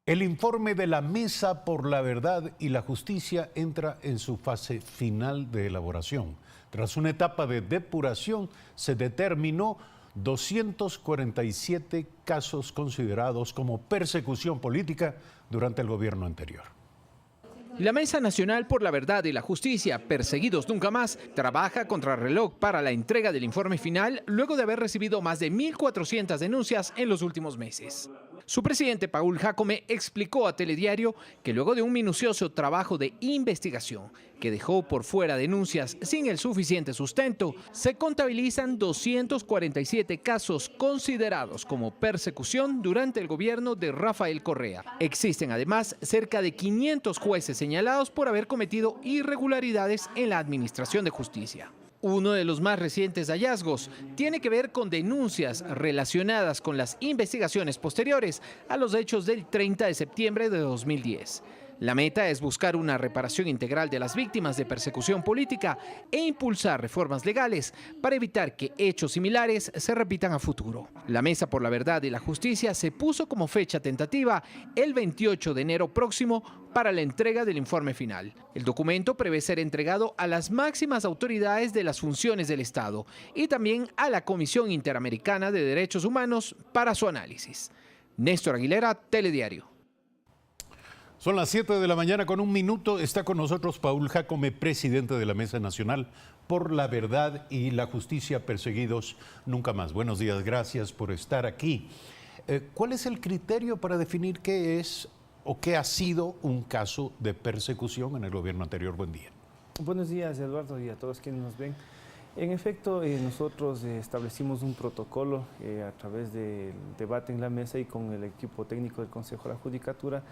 El informe de la Mesa por la Verdad y la Justicia entra en su fase final de elaboración. Tras una etapa de depuración, se determinó 247 casos considerados como persecución política durante el gobierno anterior. La Mesa Nacional por la Verdad y la Justicia, Perseguidos Nunca Más, trabaja contrarreloj para la entrega del informe final luego de haber recibido más de 1.400 denuncias en los últimos meses. Su presidente, Paul Jácome, explicó a Telediario que luego de un minucioso trabajo de investigación que dejó por fuera denuncias sin el suficiente sustento, se contabilizan 247 casos considerados como persecución durante el gobierno de Rafael Correa. Existen además cerca de 500 jueces señalados por haber cometido irregularidades en la administración de justicia. Uno de los más recientes hallazgos tiene que ver con denuncias relacionadas con las investigaciones posteriores a los hechos del 30 de septiembre de 2010. La meta es buscar una reparación integral de las víctimas de persecución política e impulsar reformas legales para evitar que hechos similares se repitan a futuro. La Mesa por la Verdad y la Justicia se puso como fecha tentativa el 28 de enero próximo para la entrega del informe final. El documento prevé ser entregado a las máximas autoridades de las funciones del Estado y también a la Comisión Interamericana de Derechos Humanos para su análisis. Néstor Aguilera, Telediario. Son las 7 de la mañana con un minuto. Está con nosotros Paul Jácome, presidente de la Mesa Nacional por la Verdad y la Justicia, Perseguidos Nunca Más. Buenos días, gracias por estar aquí. ¿Cuál es el criterio para definir qué es o qué ha sido un caso de persecución en el gobierno anterior? Buen día. Buenos días, Eduardo, y a todos quienes nos ven. En efecto, nosotros establecimos un protocolo a través del debate en la mesa y con el equipo técnico del Consejo de la Judicatura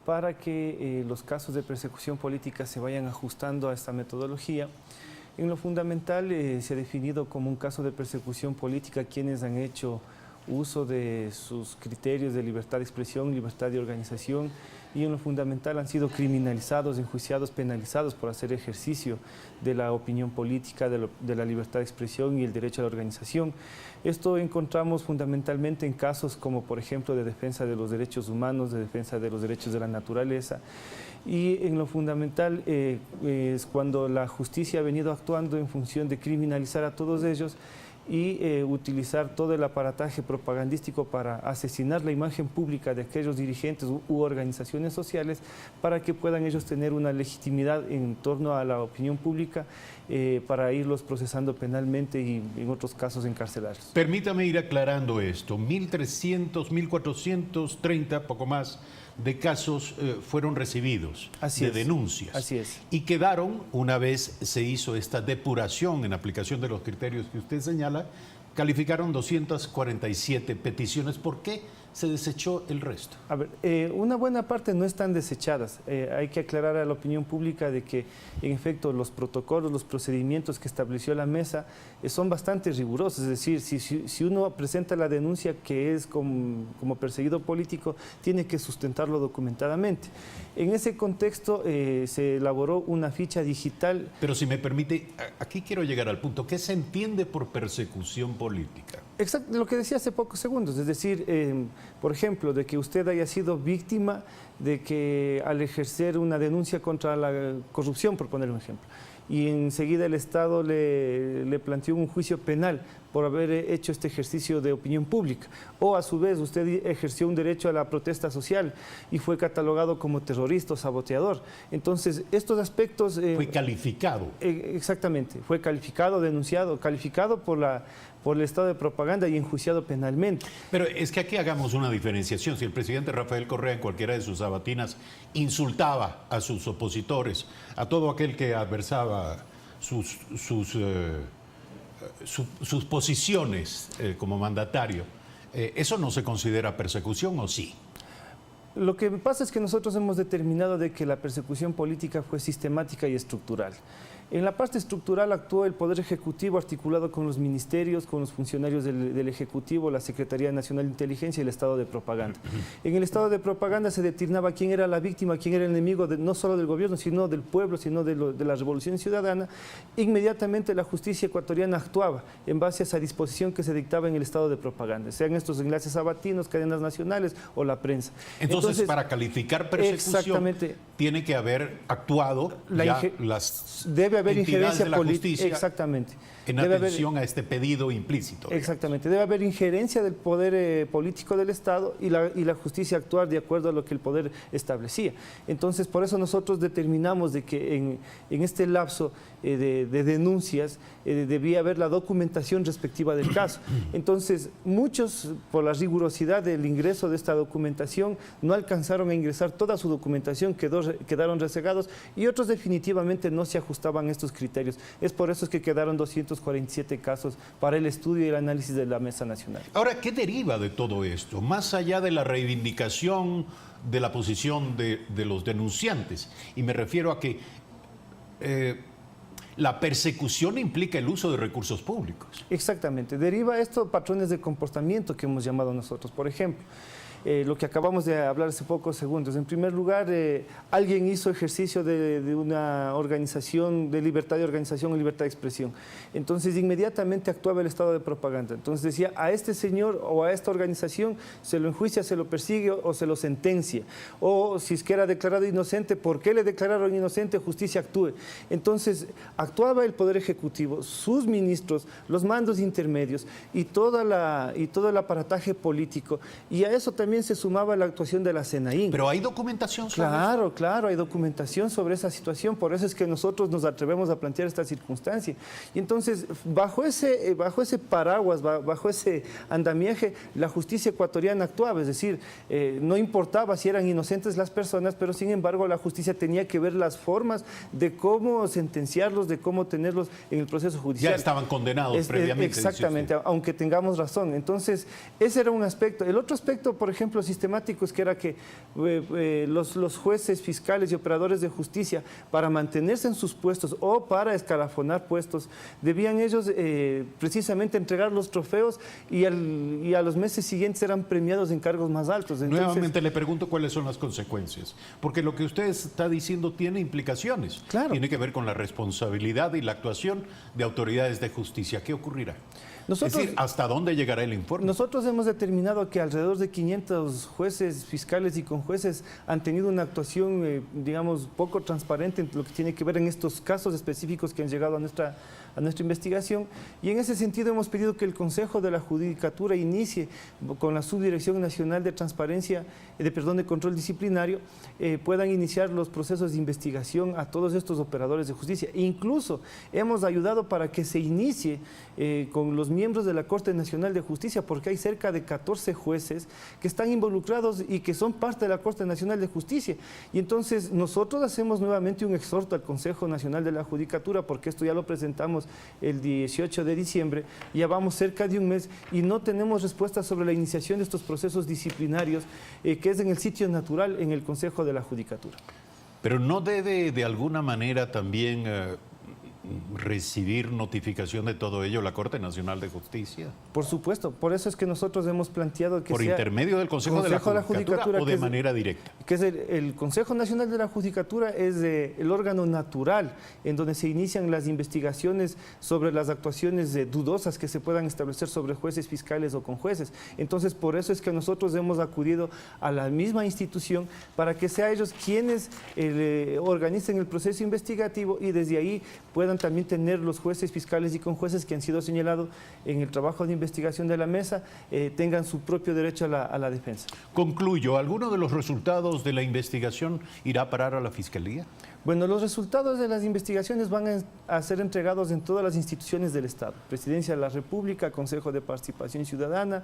para que los casos de persecución política se vayan ajustando a esta metodología. En lo fundamental se ha definido como un caso de persecución política quienes han hecho uso de sus criterios de libertad de expresión, libertad de organización, y en lo fundamental han sido criminalizados, enjuiciados, penalizados por hacer ejercicio de la opinión política, de la libertad de expresión y el derecho a la organización. Esto encontramos fundamentalmente en casos como, por ejemplo, de defensa de los derechos humanos, de defensa de los derechos de la naturaleza. Y en lo fundamental es cuando la justicia ha venido actuando en función de criminalizar a todos ellos y utilizar todo el aparataje propagandístico para asesinar la imagen pública de aquellos dirigentes u organizaciones sociales para que puedan ellos tener una legitimidad en torno a la opinión pública para irlos procesando penalmente y en otros casos encarcelarlos. Permítame ir aclarando esto. 1.300, 1.430, poco más, de casos fueron recibidos de denuncias. Así es. Y quedaron, una vez se hizo esta depuración en aplicación de los criterios que usted señala, calificaron 247 peticiones. ¿Por qué se desechó el resto? A ver, una buena parte no están desechadas. Hay que aclarar a la opinión pública de que, en efecto, los protocolos, los procedimientos que estableció la mesa son bastante rigurosos. Es decir, si uno presenta la denuncia que es como perseguido político, tiene que sustentarlo documentadamente. En ese contexto se elaboró una ficha digital. Pero si me permite, aquí quiero llegar al punto. ¿Qué se entiende por persecución política? Exacto, lo que decía hace pocos segundos, es decir, por ejemplo, de que usted haya sido víctima de que al ejercer una denuncia contra la corrupción, por poner un ejemplo, y enseguida el Estado le planteó un juicio penal por haber hecho este ejercicio de opinión pública, o a su vez usted ejerció un derecho a la protesta social y fue catalogado como terrorista o saboteador. Entonces, estos aspectos... fue calificado. Exactamente, fue calificado, denunciado, calificado por el estado de propaganda y enjuiciado penalmente. Pero es que aquí hagamos una diferenciación. Si el presidente Rafael Correa en cualquiera de sus sabatinas insultaba a sus opositores, a todo aquel que adversaba sus posiciones como mandatario, ¿eso no se considera persecución o sí? Lo que pasa es que nosotros hemos determinado de que la persecución política fue sistemática y estructural. En la parte estructural actuó el Poder Ejecutivo articulado con los ministerios, con los funcionarios del Ejecutivo, la Secretaría Nacional de Inteligencia y el Estado de Propaganda. En el Estado de Propaganda se determinaba quién era la víctima, quién era el enemigo, no solo del gobierno, sino del pueblo, sino de la revolución ciudadana. Inmediatamente la justicia ecuatoriana actuaba en base a esa disposición que se dictaba en el Estado de Propaganda, sean estos enlaces sabatinos, cadenas nacionales o la prensa. Entonces Entonces, para calificar persecución, exactamente, tiene que haber actuado debe haber injerencia de la justicia, exactamente, en atención a este pedido implícito. Exactamente, debe haber injerencia del poder político del Estado y la justicia actuar de acuerdo a lo que el poder establecía. Entonces, por eso nosotros determinamos de que en este lapso de denuncias debía haber la documentación respectiva del caso. Entonces, muchos, por la rigurosidad del ingreso de esta documentación, no alcanzaron a ingresar toda su documentación, quedaron rezagados, y otros definitivamente no se ajustaban a estos criterios. Es por eso que quedaron 247 casos para el estudio y el análisis de la Mesa Nacional. Ahora, ¿qué deriva de todo esto? Más allá de la reivindicación de la posición de los denunciantes, y me refiero a que la persecución implica el uso de recursos públicos. Exactamente. Deriva esto patrones de comportamiento que hemos llamado nosotros. Por ejemplo, lo que acabamos de hablar hace pocos segundos. En primer lugar, alguien hizo ejercicio de una organización, de libertad de organización o libertad de expresión. Entonces, inmediatamente actuaba el estado de propaganda. Entonces decía, a este señor o a esta organización se lo enjuicia, se lo persigue o se lo sentencia. O si es que era declarado inocente, ¿por qué le declararon inocente? Justicia actúe. Entonces, actuaba el Poder Ejecutivo, sus ministros, los mandos intermedios y todo el aparataje político. Y a eso también se sumaba la actuación de la SENAIN. ¿Pero hay documentación sobre eso? Claro, hay documentación sobre esa situación, por eso es que nosotros nos atrevemos a plantear esta circunstancia. Y entonces, bajo ese paraguas, bajo ese andamiaje, la justicia ecuatoriana actuaba, es decir, no importaba si eran inocentes las personas, pero sin embargo la justicia tenía que ver las formas de cómo sentenciarlos, de cómo tenerlos en el proceso judicial. Ya estaban condenados previamente. Exactamente, aunque tengamos razón. Entonces, ese era un aspecto. El otro aspecto, por ejemplo, sistemáticos, que era que los jueces, fiscales y operadores de justicia, para mantenerse en sus puestos o para escalafonar puestos, debían ellos precisamente entregar los trofeos y a los meses siguientes eran premiados en cargos más altos. Entonces, nuevamente le pregunto cuáles son las consecuencias, porque lo que usted está diciendo tiene implicaciones. Claro. Tiene que ver con la responsabilidad y la actuación de autoridades de justicia. ¿Qué ocurrirá? Es decir, ¿hasta dónde llegará el informe? Nosotros hemos determinado que alrededor de 500 jueces, fiscales y conjueces han tenido una actuación, digamos, poco transparente en lo que tiene que ver en estos casos específicos que han llegado a nuestra investigación, y en ese sentido hemos pedido que el Consejo de la Judicatura inicie con la Subdirección Nacional de Transparencia, de Control Disciplinario, puedan iniciar los procesos de investigación a todos estos operadores de justicia. Incluso hemos ayudado para que se inicie con los miembros de la Corte Nacional de Justicia, porque hay cerca de 14 jueces que están involucrados y que son parte de la Corte Nacional de Justicia. Y entonces nosotros hacemos nuevamente un exhorto al Consejo Nacional de la Judicatura, porque esto ya lo presentamos el 18 de diciembre, ya vamos cerca de un mes y no tenemos respuesta sobre la iniciación de estos procesos disciplinarios, que es en el sitio natural, en el Consejo de la Judicatura. Pero ¿no debe de alguna manera también recibir notificación de todo ello la Corte Nacional de Justicia? Por supuesto, por eso es que nosotros hemos planteado que ¿Por intermedio del Consejo de la Judicatura o de manera directa? Que es el Consejo Nacional de la Judicatura es el órgano natural en donde se inician las investigaciones sobre las actuaciones dudosas que se puedan establecer sobre jueces, fiscales o conjueces. Entonces, por eso es que nosotros hemos acudido a la misma institución para que sea ellos quienes organicen el proceso investigativo y desde ahí puedan también tener los jueces, fiscales y conjueces que han sido señalados en el trabajo de investigación de la mesa, tengan su propio derecho a la defensa. Concluyo, ¿alguno de los resultados de la investigación irá a parar a la Fiscalía? Bueno, los resultados de las investigaciones van a ser entregados en todas las instituciones del Estado. Presidencia de la República, Consejo de Participación Ciudadana,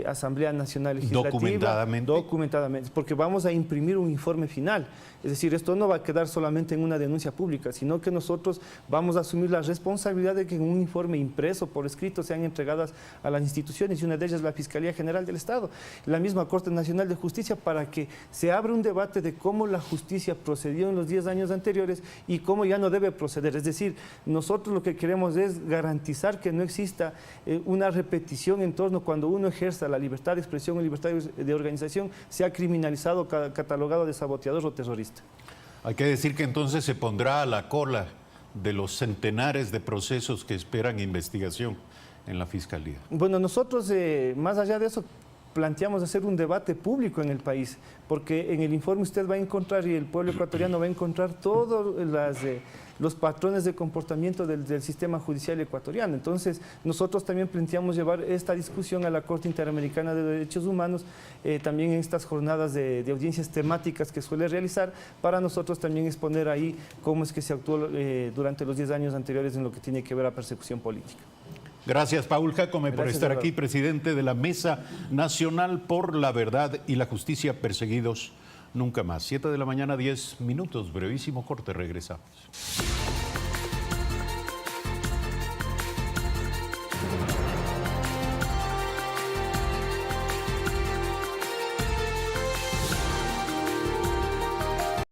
Asamblea Nacional Legislativa. ¿Documentadamente? Documentadamente, porque vamos a imprimir un informe final. Es decir, esto no va a quedar solamente en una denuncia pública, sino que nosotros vamos a asumir la responsabilidad de que en un informe impreso por escrito sean entregadas a las instituciones, y una de ellas la Fiscalía General del Estado, la misma Corte Nacional de Justicia, para que se abra un debate de cómo la justicia procedió en los 10 años anteriores y cómo ya no debe proceder. Es decir, nosotros lo que queremos es garantizar que no exista una repetición en torno cuando uno ejerza la libertad de expresión o libertad de organización, sea criminalizado, catalogado de saboteador o terrorista. Hay que decir que entonces se pondrá a la cola de los centenares de procesos que esperan investigación en la Fiscalía. Bueno, nosotros, más allá de eso, planteamos hacer un debate público en el país, porque en el informe usted va a encontrar, y el pueblo ecuatoriano va a encontrar todos los patrones de comportamiento del sistema judicial ecuatoriano. Entonces, nosotros también planteamos llevar esta discusión a la Corte Interamericana de Derechos Humanos, también en estas jornadas de audiencias temáticas que suele realizar, para nosotros también exponer ahí cómo es que se actuó durante los 10 años anteriores en lo que tiene que ver a persecución política. Gracias, Paul Jácome, por estar Eduardo. aquí, presidente de la Mesa Nacional por la Verdad y la Justicia, perseguidos nunca más. 7 de la mañana, 10 minutos, brevísimo corte, regresamos.